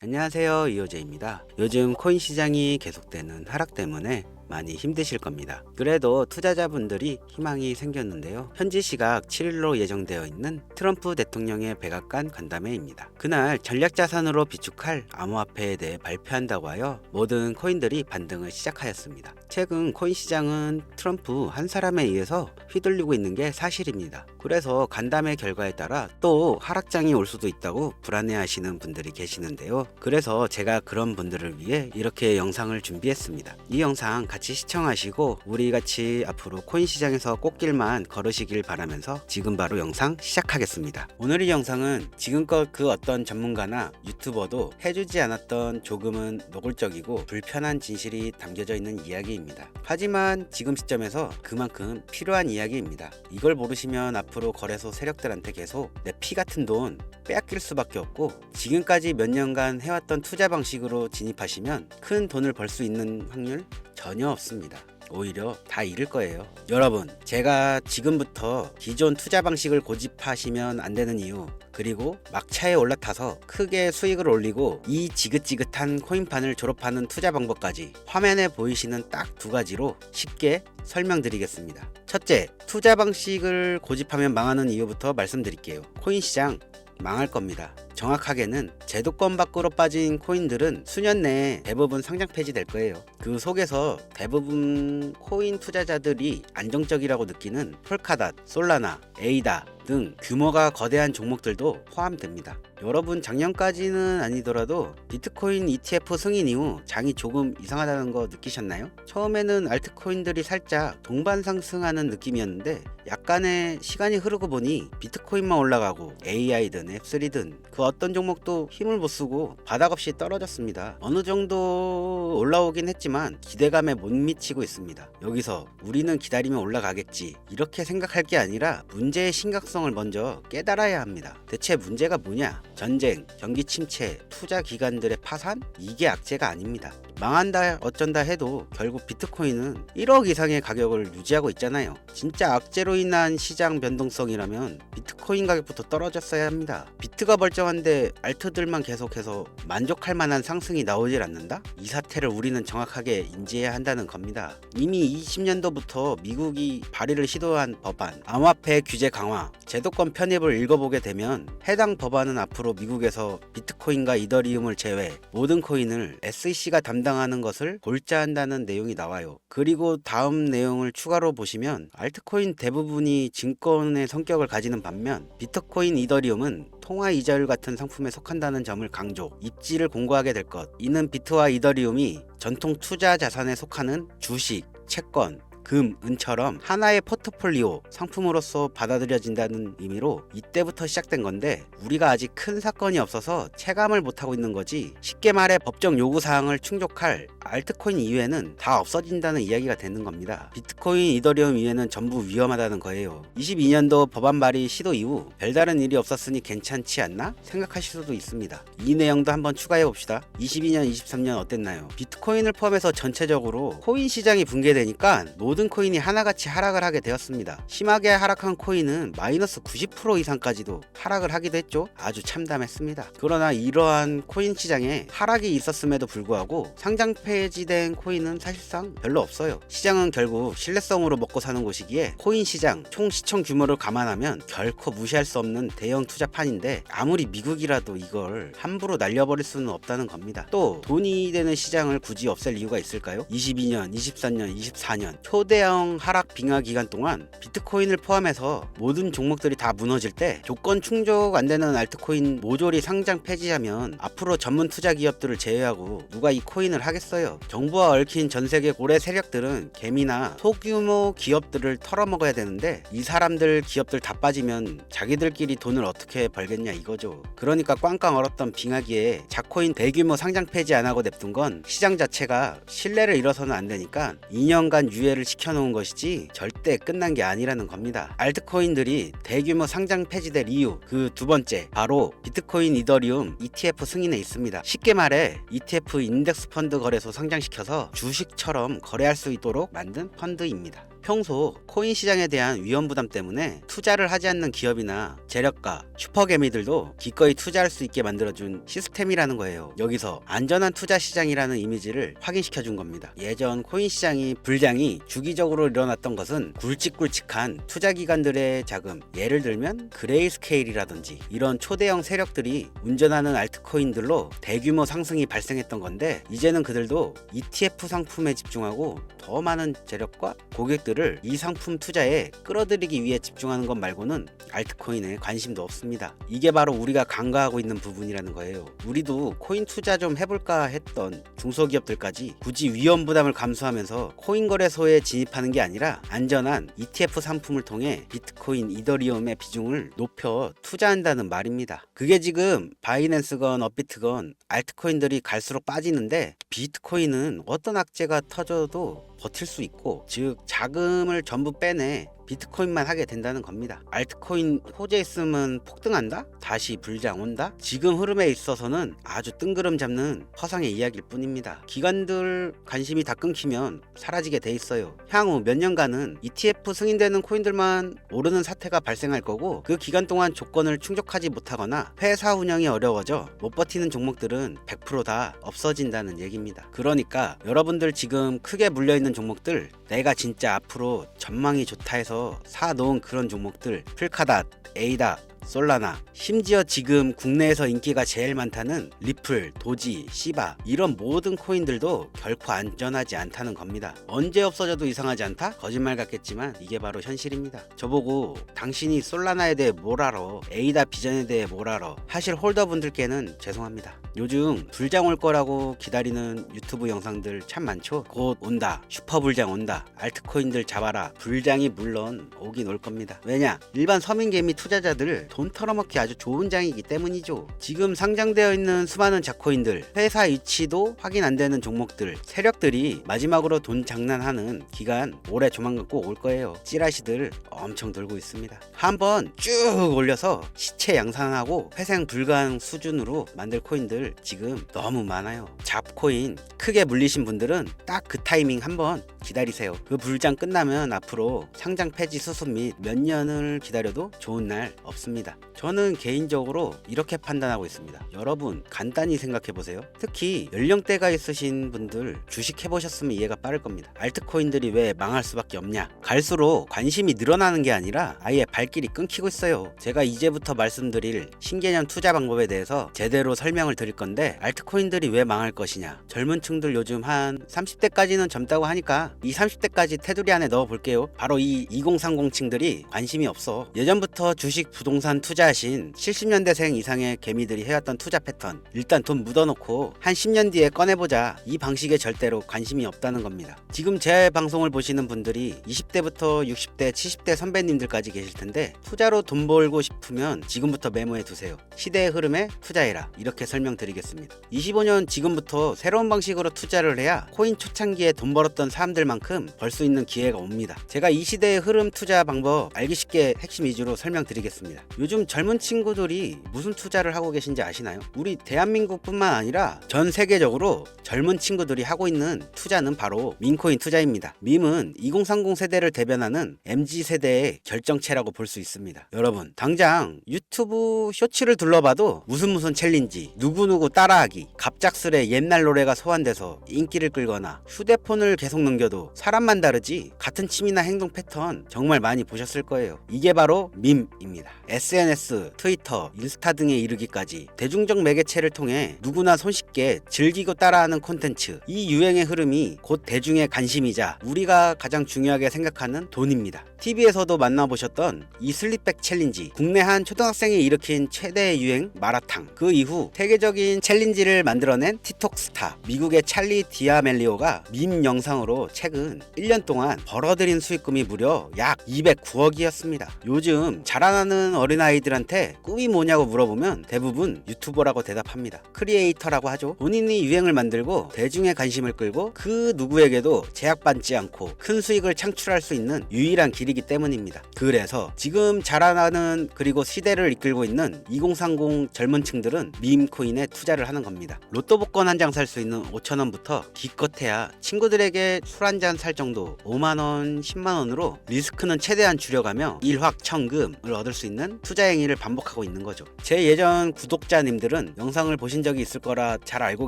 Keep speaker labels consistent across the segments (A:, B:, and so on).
A: 안녕하세요, 이호재입니다. 요즘 코인 시장이 계속되는 하락 때문에 많이 힘드실 겁니다. 그래도 투자자분들이 희망이 생겼는데요. 현지 시각 7일로 예정되어 있는 트럼프 대통령의 백악관 간담회입니다. 그날 전략자산으로 비축할 암호화폐에 대해 발표한다고 하여 모든 코인들이 반등을 시작하였습니다. 최근 코인 시장은 트럼프 한 사람에 의해서 휘둘리고 있는 게 사실입니다. 그래서 간담회 결과에 따라 또 하락장이 올 수도 있다고 불안해하시는 분들이 계시는데요. 그래서 제가 그런 분들을 위해 이렇게 영상을 준비했습니다. 이 영상 같이 시청하시고 우리 같이 앞으로 코인 시장에서 꽃길만 걸으시길 바라면서 지금 바로 영상 시작하겠습니다. 오늘 이 영상은 지금껏 그 어떤 전문가나 유튜버도 해주지 않았던 조금은 노골적이고 불편한 진실이 담겨져 있는 이야기입니다. 하지만 지금 시점에서 그만큼 필요한 이야기입니다. 이걸 모르시면 앞으로 거래소 세력들한테 계속 내 피 같은 돈 빼앗길 수밖에 없고, 지금까지 몇 년간 해왔던 투자 방식으로 진입하시면 큰 돈을 벌 수 있는 확률 전혀 없습니다. 오히려 다 잃을 거예요. 여러분, 제가 지금부터 기존 투자 방식을 고집하시면 안 되는 이유, 그리고 막차에 올라타서 크게 수익을 올리고 이 지긋지긋한 코인판을 졸업하는 투자 방법까지 화면에 보이시는 딱 두 가지로 쉽게 설명드리겠습니다. 첫째, 투자 방식을 고집하면 망하는 이유부터 말씀드릴게요. 코인 시장 망할 겁니다. 정확하게는 제도권 밖으로 빠진 코인들은 수년 내에 대부분 상장 폐지될 거예요. 그 속에서 대부분 코인 투자자들이 안정적이라고 느끼는 폴카닷, 솔라나, 에이다 등 규모가 거대한 종목들도 포함됩니다. 여러분, 작년까지는 아니더라도 비트코인 ETF 승인 이후 장이 조금 이상하다는 거 느끼셨나요? 처음에는 알트코인들이 살짝 동반 상승하는 느낌이었는데 약간의 시간이 흐르고 보니 비트코인만 올라가고 AI든 앱3든 그 어떤 종목도 힘을 못 쓰고 바닥 없이 떨어졌습니다. 어느 정도 올라오긴 했지만 기대감에 못 미치고 있습니다. 여기서 우리는 기다리면 올라가겠지 이렇게 생각할 게 아니라 문제의 심각성을 먼저 깨달아야 합니다. 대체 문제가 뭐냐? 전쟁, 경기 침체, 투자 기관들의 파산? 이게 악재가 아닙니다. 망한다 어쩐다 해도 결국 비트코인은 1억 이상의 가격을 유지하고 있잖아요. 진짜 악재로 인한 시장 변동성이라면 비트코인 가격부터 떨어졌어야 합니다. 비트가 멀쩡한데 알트들만 계속해서 만족할 만한 상승이 나오질 않는다? 이 사태를 우리는 정확하게 인지해야 한다는 겁니다. 이미 20년도부터 미국이 발의를 시도한 법안, 암호화폐 규제 강화, 제도권 편입을 읽어보게 되면 해당 법안은 앞으로 미국에서 비트코인과 이더리움을 제외 모든 코인을 SEC가 담당하는 것을 골자한다는 내용이 나와요. 그리고 다음 내용을 추가로 보시면 알트코인 대부분이 증권의 성격을 가지는 반면 비트코인, 이더리움은 통화 이자율 같은 상품에 속한다는 점을 강조, 입지를 공고하게 될 것. 이는 비트와 이더리움이 전통 투자 자산에 속하는 주식, 채권, 금, 은처럼 하나의 포트폴리오 상품으로서 받아들여진다는 의미로 이때부터 시작된 건데, 우리가 아직 큰 사건이 없어서 체감을 못하고 있는 거지, 쉽게 말해 법정 요구사항을 충족할 알트코인 이외에는 다 없어진다는 이야기가 되는 겁니다. 비트코인, 이더리움 이외에는 전부 위험하다는 거예요. 22년도 법안 발의 시도 이후 별다른 일이 없었으니 괜찮지 않나 생각하실 수도 있습니다. 이 내용도 한번 추가해 봅시다. 22년, 23년 어땠나요? 비트코인을 포함해서 전체적으로 코인 시장이 붕괴되니까 모든 코인이 하나같이 하락을 하게 되었습니다. 심하게 하락한 코인은 마이너스 90% 이상까지도 하락을 하기도 했죠. 아주 참담했습니다. 그러나 이러한 코인 시장에 하락이 있었음에도 불구하고 상장 폐지된 코인은 사실상 별로 없어요. 시장은 결국 신뢰성으로 먹고 사는 곳이기에 코인 시장 총 시총 규모를 감안하면 결코 무시할 수 없는 대형 투자판인데, 아무리 미국이라도 이걸 함부로 날려버릴 수는 없다는 겁니다. 또 돈이 되는 시장을 굳이 없앨 이유가 있을까요? 22년, 23년, 24년 초대형 하락 빙하 기간 동안 비트코인을 포함해서 모든 종목들이 다 무너질 때 조건 충족 안 되는 알트코인 모조리 상장 폐지하면 앞으로 전문 투자 기업들을 제외하고 누가 이 코인을 하겠어요? 정부와 얽힌 전 세계 고래 세력들은 개미나 소규모 기업들을 털어먹어야 되는데, 이 사람들 기업들 다 빠지면 자기들끼리 돈을 어떻게 벌겠냐 이거죠. 그러니까 꽝꽝 얼었던 빙하기에 자코인 대규모 상장 폐지 안 하고 냅둔 건 시장 자체가 신뢰를 잃어서는 안 되니까 2년간 유예를 시켜놓은 것이지 절대 끝난 게 아니라는 겁니다. 알트코인들이 대규모 상장 폐지될 이유, 그 두 번째, 바로 비트코인, 이더리움 ETF 승인에 있습니다. 쉽게 말해 ETF 인덱스 펀드 거래소 상장시켜서 주식처럼 거래할 수 있도록 만든 펀드입니다. 평소 코인 시장에 대한 위험 부담 때문에 투자를 하지 않는 기업이나 재력가, 슈퍼개미들도 기꺼이 투자할 수 있게 만들어준 시스템이라는 거예요. 여기서 안전한 투자 시장이라는 이미지를 확인시켜 준 겁니다. 예전 코인 시장이 불장이 주기적으로 일어났던 것은 굵직굵직한 투자 기관들의 자금, 예를 들면 그레이스케일이라든지 이런 초대형 세력들이 운전하는 알트코인들로 대규모 상승이 발생했던 건데, 이제는 그들도 ETF 상품에 집중하고 더 많은 재력과 고객들을 이 상품 투자에 끌어들이기 위해 집중하는 것 말고는 알트코인에 관심도 없습니다. 이게 바로 우리가 간과하고 있는 부분이라는 거예요. 우리도 코인 투자 좀 해볼까 했던 중소기업들까지 굳이 위험 부담을 감수하면서 코인 거래소에 진입하는 게 아니라 안전한 ETF 상품을 통해 비트코인, 이더리움의 비중을 높여 투자한다는 말입니다. 그게 지금 바이낸스건 업비트건 알트코인들이 갈수록 빠지는데, 비트코인은 어떤 악재가 터져도 버틸 수 있고, 즉 자금을 전부 빼내 비트코인만 하게 된다는 겁니다. 알트코인 호재 있으면 폭등한다? 다시 불장 온다? 지금 흐름에 있어서는 아주 뜬구름 잡는 허상의 이야기일 뿐입니다. 기관들 관심이 다 끊기면 사라지게 돼 있어요. 향후 몇 년간은 ETF 승인되는 코인들만 오르는 사태가 발생할 거고, 그 기간 동안 조건을 충족하지 못하거나 회사 운영이 어려워져 못 버티는 종목들은 100% 다 없어진다는 얘기입니다. 그러니까 여러분들 지금 크게 물려있는 종목들, 내가 진짜 앞으로 전망이 좋다 해서 사놓은 그런 종목들, 풀카닷, 에이다, 솔라나, 심지어 지금 국내에서 인기가 제일 많다는 리플, 도지, 시바, 이런 모든 코인들도 결코 안전하지 않다는 겁니다. 언제 없어져도 이상하지 않다? 거짓말 같겠지만 이게 바로 현실입니다. 저보고 당신이 솔라나에 대해 뭘 알아, 에이다 비전에 대해 뭘 알아 하실 홀더분들께는 죄송합니다. 요즘 불장 올 거라고 기다리는 유튜브 영상들 참 많죠. 곧 온다, 슈퍼 불장 온다, 알트코인들 잡아라. 불장이 물론 오긴 올 겁니다. 왜냐? 일반 서민개미 투자자들 돈 털어먹기 아주 좋은 장이기 때문이죠. 지금 상장되어 있는 수많은 자코인들, 회사 위치도 확인 안 되는 종목들, 세력들이 마지막으로 돈 장난하는 기간 올해 조만간 꼭 올 거예요. 찌라시들 엄청 돌고 있습니다. 한번 쭉 올려서 시체 양산하고 회생 불가능 수준으로 만들 코인들 지금 너무 많아요. 잡코인 크게 물리신 분들은 딱 그 타이밍 한번 기다리세요. 그 불장 끝나면 앞으로 상장 폐지 수습 및 몇 년을 기다려도 좋은 날 없습니다. 저는 개인적으로 이렇게 판단하고 있습니다. 여러분 간단히 생각해 보세요. 특히 연령대가 있으신 분들 주식 해보셨으면 이해가 빠를 겁니다. 알트코인들이 왜 망할 수밖에 없냐? 갈수록 관심이 늘어나는 게 아니라 아예 발길이 끊기고 있어요. 제가 이제부터 말씀드릴 신개념 투자 방법에 대해서 제대로 설명을 드릴 건데, 알트코인들이 왜 망할 것이냐? 젊은 층들 요즘 한 30대까지는 젊다고 하니까 이 30대까지 테두리 안에 넣어 볼게요. 바로 이 2030층들이 관심이 없어. 예전부터 주식, 부동산 투자하신 70년대생 이상의 개미들이 해왔던 투자 패턴, 일단 돈 묻어놓고 한 10년 뒤에 꺼내보자, 이 방식에 절대로 관심이 없다는 겁니다. 지금 제 방송을 보시는 분들이 20대부터 60대, 70대 선배님들까지 계실 텐데, 투자로 돈 벌고 싶으면 지금부터 메모해 두세요. 시대의 흐름에 투자해라, 이렇게 설명드리겠습니다. 25년 지금부터 새로운 방식으로 투자를 해야 코인 초창기에 돈 벌었던 사람들만큼 벌 수 있는 기회가 옵니다. 제가 이 시대의 흐름 투자 방법 알기 쉽게 핵심 위주로 설명드리겠습니다. 요즘 젊은 친구들이 무슨 투자를 하고 계신지 아시나요? 우리 대한민국뿐만 아니라 전 세계적으로 젊은 친구들이 하고 있는 투자는 바로 밈코인 투자입니다. 밈은 2030 세대를 대변하는 MZ세대의 결정체라고 볼 수 있습니다. 여러분 당장 유튜브 쇼츠를 둘러봐도 무슨 챌린지, 누구누구 따라하기, 갑작스레 옛날 노래가 소환돼서 인기를 끌거나, 휴대폰을 계속 넘겨도 사람만 다르지 같은 취미나 행동 패턴 정말 많이 보셨을 거예요. 이게 바로 밈입니다. SNS, 트위터, 인스타 등에 이르기까지 대중적 매개체를 통해 누구나 손쉽게 즐기고 따라하는 콘텐츠, 이 유행의 흐름이 곧 대중의 관심이자 우리가 가장 중요하게 생각하는 돈입니다. TV에서도 만나보셨던 이 슬립백 챌린지, 국내 한 초등학생이 일으킨 최대의 유행 마라탕, 그 이후 세계적인 챌린지를 만들어낸 틱톡 스타 미국의 찰리 디아멜리오가 밈 영상으로 최근 1년 동안 벌어들인 수익금이 무려 약 209억이었습니다. 요즘 자라나는 어린아이들한테 꿈이 뭐냐고 물어보면 대부분 유튜버라고 대답합니다. 크리에이터라고 하죠. 본인이 유행을 만들고 만들고 대중의 관심을 끌고 그 누구에게도 제약받지 않고 큰 수익을 창출할 수 있는 유일한 길이기 때문입니다. 그래서 지금 자라나는 그리고 시대를 이끌고 있는 2030 젊은 층들은 밈코인에 투자를 하는 겁니다. 로또 복권 한 장 살 수 있는 5,000원부터 기껏해야 친구들에게 술 한 잔 살 정도 5만원, 10만원으로 리스크는 최대한 줄여가며 일확천금을 얻을 수 있는 투자 행위를 반복하고 있는 거죠. 제 예전 구독자님들은 영상을 보신 적이 있을 거라 잘 알고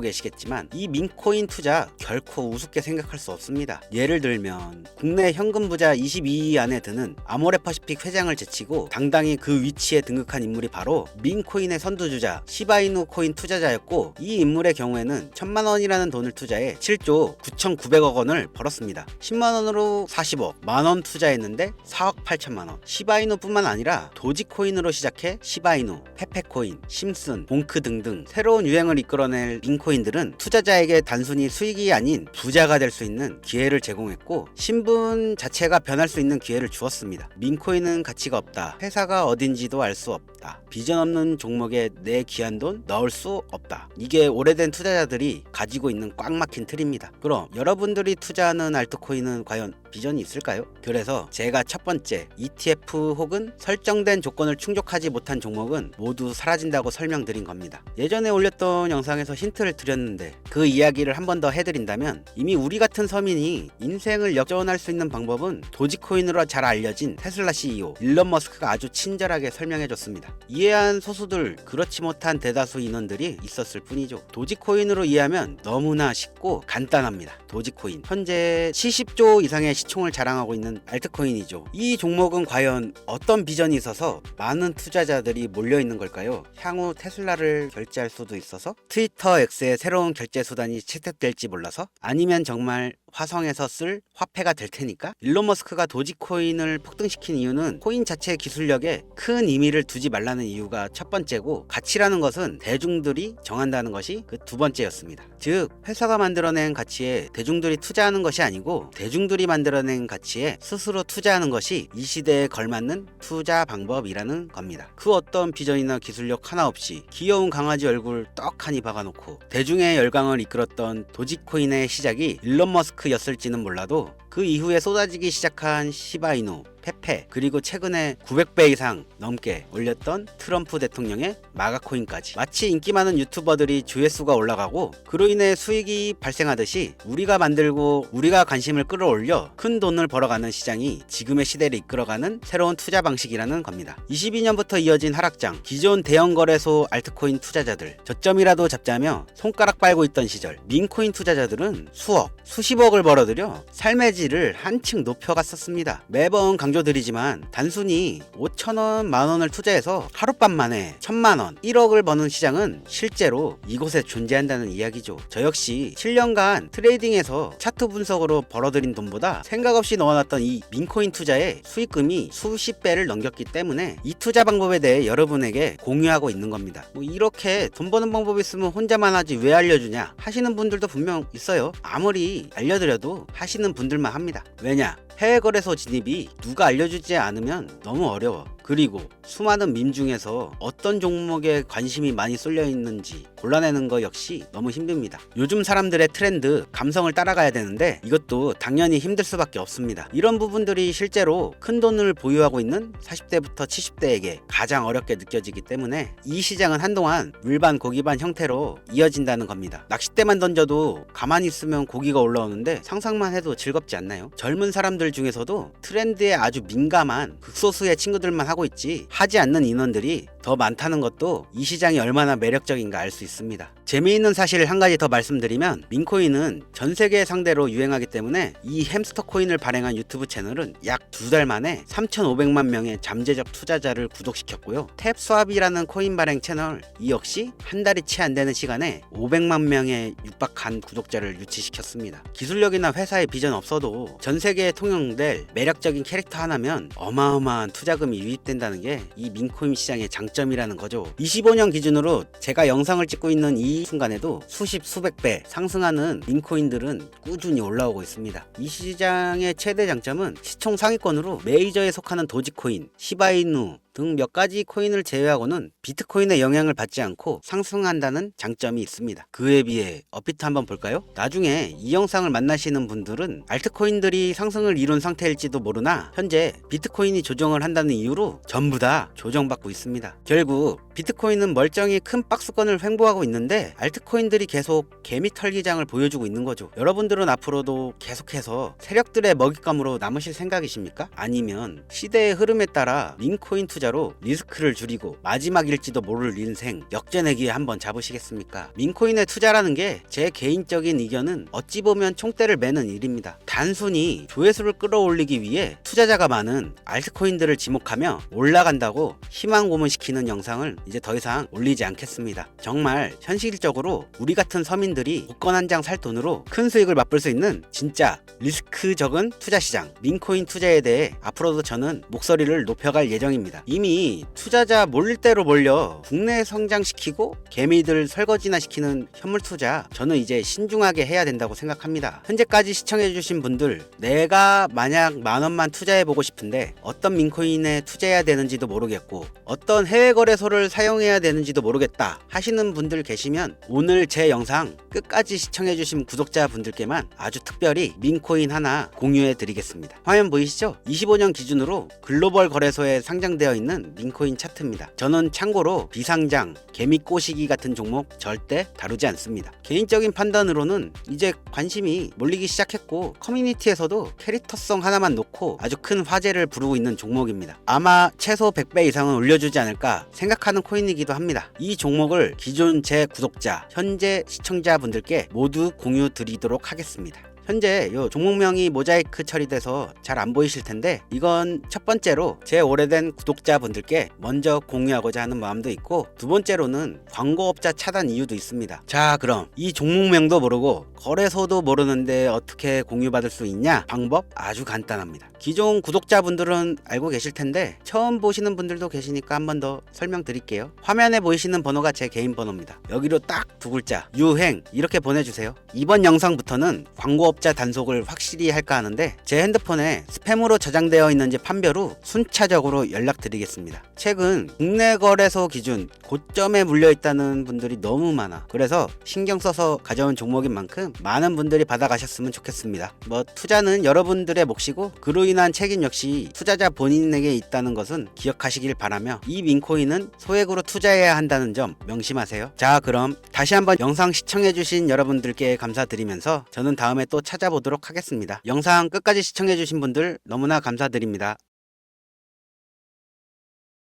A: 계시겠지만 이 밈코인 투자 결코 우습게 생각할 수 없습니다. 예를 들면 국내 현금 부자 22위 안에 드는 아모레퍼시픽 회장을 제치고 당당히 그 위치에 등극한 인물이 바로 밈코인의 선두주자 시바이누 코인 투자자였고, 이 인물의 경우에는 1,000만원이라는 돈을 투자해 7조 9,900억 원을 벌었습니다. 10만원으로 40억, 만원 투자했는데 4억 8천만원. 시바이누 뿐만 아니라 도지코인으로 시작해 시바이누, 페페코인, 심슨, 봉크 등등 새로운 유행을 이끌어낼 밈코인들은 투자자에게 단순히 수익이 아닌 부자가 될 수 있는 기회를 제공했고, 신분 자체가 변할 수 있는 기회를 주었습니다. 밈코인은 가치가 없다. 회사가 어딘지도 알 수 없다. 비전 없는 종목에 내 귀한 돈 넣을 수 없다. 이게 오래된 투자자들이 가지고 있는 꽉 막힌 틀입니다. 그럼 여러분들이 투자하는 알트코인은 과연 비전이 있을까요? 그래서 제가 첫 번째 ETF 혹은 설정된 조건을 충족하지 못한 종목은 모두 사라진다고 설명드린 겁니다. 예전에 올렸던 영상에서 힌트를 드렸는데 그 이야기를 한 번 더 해드린다면, 이미 우리 같은 서민이 인생을 역전할 수 있는 방법은 도지코인으로 잘 알려진 테슬라 CEO 일론 머스크가 아주 친절하게 설명해줬습니다. 이해한 소수들, 그렇지 못한 대다수 인원들이 있었을 뿐이죠. 도지코인으로 이해하면 너무나 쉽고 간단합니다. 도지코인 현재 70조 이상의 시총을 자랑하고 있는 알트코인이죠. 이 종목은 과연 어떤 비전이 있어서 많은 투자자들이 몰려있는 걸까요? 향후 테슬라를 결제할 수도 있어서? 트위터 X의 새로운 결제 수단이 채택될지 몰라서? 아니면 정말 화성에서 쓸 화폐가 될 테니까? 일론 머스크가 도지코인을 폭등시킨 이유는 코인 자체의 기술력에 큰 의미를 두지 말라는 이유가 첫 번째고, 가치라는 것은 대중들이 정한다는 것이 그 두 번째였습니다. 즉, 회사가 만들어낸 가치에 대중들이 투자하는 것이 아니고 대중들이 만들어낸 가치에 스스로 투자하는 것이 이 시대에 걸맞는 투자 방법이라는 겁니다. 그 어떤 비전이나 기술력 하나 없이 귀여운 강아지 얼굴 떡하니 박아놓고 대중의 열광을 이끌었던 도지코인의 시작이 일론 머스크였을지는 몰라도, 그 이후에 쏟아지기 시작한 시바이누, 페페, 그리고 최근에 900배 이상 넘게 올렸던 트럼프 대통령의 마가코인까지, 마치 인기 많은 유튜버들이 조회수가 올라가고 그로 인해 수익이 발생하듯이 우리가 만들고 우리가 관심을 끌어올려 큰 돈을 벌어가는 시장이 지금의 시대를 이끌어가는 새로운 투자 방식이라는 겁니다. 22년부터 이어진 하락장, 기존 대형 거래소 알트코인 투자자들 저점이라도 잡자며 손가락 빨고 있던 시절 밈코인 투자자들은 수억, 수십억을 벌어들여 삶의 질을 한층 높여갔었습니다. 매번 강조드리지만 단순히 5천원, 만원을 투자해서 하룻밤 만에 1,000만원, 1억을 버는 시장은 실제로 이곳에 존재한다는 이야기죠. 저 역시 7년간 트레이딩에서 차트 분석으로 벌어들인 돈보다 생각 없이 넣어놨던 이 밈코인 투자의 수익금이 수십 배를 넘겼기 때문에 이 투자 방법에 대해 여러분에게 공유하고 있는 겁니다. 이렇게 돈 버는 방법이 있으면 혼자만 하지 왜 알려주냐 하시는 분들도 분명 있어요. 아무리 알려드려도 하시는 분들만 합니다. 왜냐? 해외 거래소 진입이 누가 알려주지 않으면 너무 어려워. 그리고 수많은 밈 중에서 어떤 종목에 관심이 많이 쏠려 있는지 골라내는 거 역시 너무 힘듭니다. 요즘 사람들의 트렌드, 감성을 따라가야 되는데 이것도 당연히 힘들 수밖에 없습니다. 이런 부분들이 실제로 큰 돈을 보유하고 있는 40대부터 70대에게 가장 어렵게 느껴지기 때문에 이 시장은 한동안 물반 고기반 형태로 이어진다는 겁니다. 낚싯대만 던져도 가만히 있으면 고기가 올라오는데 상상만 해도 즐겁지 않나요? 젊은 사람들 중에서도 트렌드에 아주 민감한 극소수의 친구들만 하고 있지 하지 않는 인원들이 더 많다는 것도 이 시장이 얼마나 매력적인가 알 수 있습니다. 재미있는 사실을 한 가지 더 말씀드리면, 밈코인은 전 세계 상대로 유행하기 때문에 이 햄스터 코인을 발행한 유튜브 채널은 약 2달 만에 3,500만 명의 잠재적 투자자를 구독시켰고요. 탭스왑이라는 코인 발행 채널 이 역시 한 달이 채 안 되는 시간에 500만 명의 육박한 구독자를 유치시켰습니다. 기술력이나 회사의 비전 없어도 전 세계에 통용될 매력적인 캐릭터 하나면 어마어마한 투자금이 유입된다는 게 이 밈코인 시장의 장점이라는 거죠. 25년 기준으로 제가 영상을 찍고 있는 이 순간에도 수십 수백 배 상승하는 밈코인들은 꾸준히 올라오고 있습니다. 이 시장의 최대 장점은 시총 상위권으로 메이저에 속하는 도지코인, 시바이누, 등 몇 가지 코인을 제외하고는 비트코인의 영향을 받지 않고 상승한다는 장점이 있습니다. 그에 비해 업비트 한번 볼까요? 나중에 이 영상을 만나시는 분들은 알트코인들이 상승을 이룬 상태일지도 모르나 현재 비트코인이 조정을 한다는 이유로 전부 다 조정받고 있습니다. 결국 비트코인은 멀쩡히 큰 박스권을 횡보하고 있는데 알트코인들이 계속 개미 털기장을 보여주고 있는 거죠. 여러분들은 앞으로도 계속해서 세력들의 먹잇감으로 남으실 생각이십니까? 아니면 시대의 흐름에 따라 민코인 투자로 리스크를 줄이고 마지막일지도 모를 인생 역전내기에 한번 잡으시겠습니까? 민코인의 투자라는 게 제 개인적인 의견은 어찌 보면 총대를 매는 일입니다. 단순히 조회수를 끌어올리기 위해 투자자가 많은 알트코인들을 지목하며 올라간다고 희망 고문시키는 영상을 이제 더 이상 올리지 않겠습니다. 정말 현실적으로 우리 같은 서민들이 복권 한 장 살 돈으로 큰 수익을 맛볼 수 있는 진짜 리스크 적은 투자 시장 민코인 투자에 대해 앞으로도 저는 목소리를 높여갈 예정입니다. 이미 투자자 몰릴 대로 몰려 국내 성장시키고 개미들 설거지나 시키는 현물 투자 저는 이제 신중하게 해야 된다고 생각합니다. 현재까지 시청해주신 분들 내가 만약 10,000원만 투자해보고 싶은데 어떤 민코인에 투자해야 되는지도 모르겠고 어떤 해외 거래소를 사용해야 되는지도 모르겠다 하시는 분들 계시면 오늘 제 영상 끝까지 시청해주신 구독자분들께만 아주 특별히 민코인 하나 공유해 드리겠습니다. 화면 보이시죠? 25년 기준으로 글로벌 거래소에 상장되어 있는 민코인 차트입니다. 저는 참고로 비상장, 개미 꼬시기 같은 종목 절대 다루지 않습니다. 개인적인 판단으로는 이제 관심이 몰리기 시작했고 커뮤니티에서도 캐릭터성 하나만 놓고 아주 큰 화제를 부르고 있는 종목입니다. 아마 최소 100배 이상은 올려주지 않을까 생각하는 코인이기도 합니다. 이 종목을 기존 제 구독자, 현재 시청자분들께 모두 공유 드리도록 하겠습니다. 현재 요 종목명이 모자이크 처리돼서 잘 안 보이실 텐데 이건 첫 번째로 제 오래된 구독자분들께 먼저 공유하고자 하는 마음도 있고 두 번째로는 광고업자 차단 이유도 있습니다. 자, 그럼 이 종목명도 모르고 거래소도 모르는데 어떻게 공유받을 수 있냐? 방법 아주 간단합니다. 기존 구독자분들은 알고 계실 텐데 처음 보시는 분들도 계시니까 한 번 더 설명드릴게요. 화면에 보이시는 번호가 제 개인 번호입니다. 여기로 딱 두 글자 유행 이렇게 보내주세요. 이번 영상부터는 광고업자 단속을 확실히 할까 하는데 제 핸드폰에 스팸으로 저장되어 있는지 판별 후 순차적으로 연락드리겠습니다. 최근 국내 거래소 기준 고점에 물려있다는 분들이 너무 많아. 그래서 신경 써서 가져온 종목인 만큼 많은 분들이 받아가셨으면 좋겠습니다. 뭐 투자는 여러분들의 몫이고 그로 인한 책임 역시 투자자 본인에게 있다는 것은 기억하시길 바라며 이 민코인은 소액으로 투자해야 한다는 점 명심하세요. 자, 그럼 다시 한번 영상 시청해주신 여러분들께 감사드리면서 저는 다음에 또 찾아보도록 하겠습니다. 영상 끝까지 시청해주신 분들 너무나 감사드립니다.